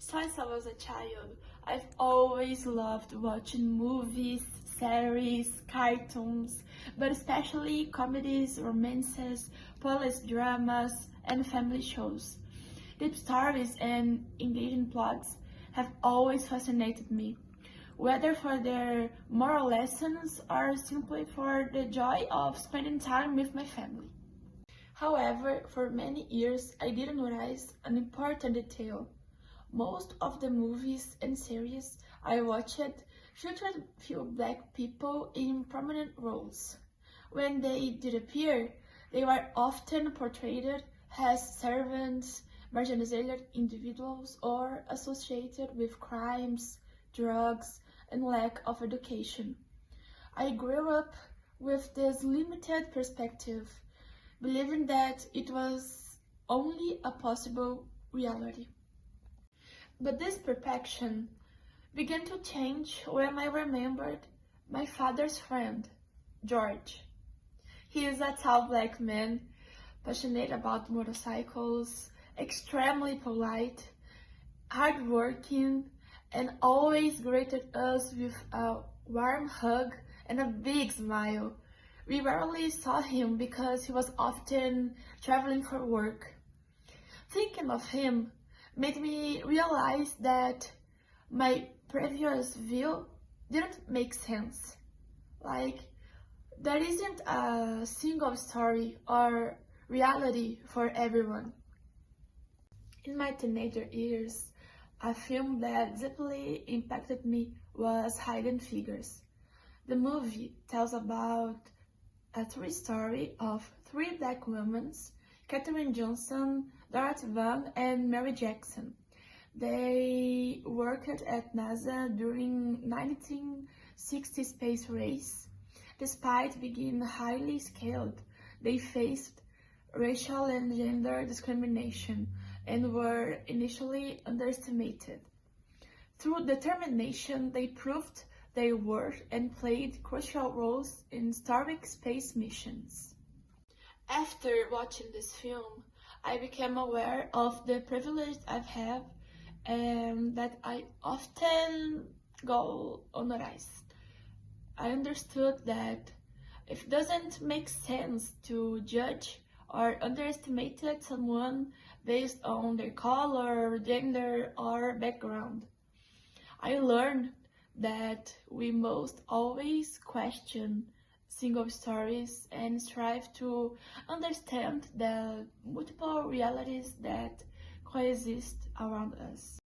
Since I was a child, I've always loved watching movies, series, cartoons, but especially comedies, romances, police dramas, and family shows. Deep stories and engaging plots have always fascinated me, whether for their moral lessons or simply for the joy of spending time with my family. However, for many years I didn't realize an important detail. Most of the movies and series I watched featured few black people in prominent roles. When they did appear, they were often portrayed as servants, marginalized individuals, or associated with crimes, drugs, and lack of education. I grew up with this limited perspective, believing that it was only a possible reality. But this perception began to change when I remembered my father's friend, George. He is a tall black man, passionate about motorcycles, extremely polite, hardworking, and always greeted us with a warm hug and a big smile. We rarely saw him because he was often traveling for work. Thinking of him made me realize that my previous view didn't make sense. Like, there isn't a single story or reality for everyone. In my teenager years, a film that deeply impacted me was Hidden Figures. The movie tells about a true story of three black women, Katherine Johnson, Dorothy Vaughan, and Mary Jackson. They worked at NASA during 1960 space race. Despite being highly skilled, they faced racial and gender discrimination and were initially underestimated. Through determination, they proved their worth and played crucial roles in historic space missions. After watching this film, I became aware of the privilege I have and that I often go unnoticed. I understood that it doesn't make sense to judge or underestimate someone based on their color, gender, or background. I learned that we must always question single stories and strive to understand the multiple realities that coexist around us.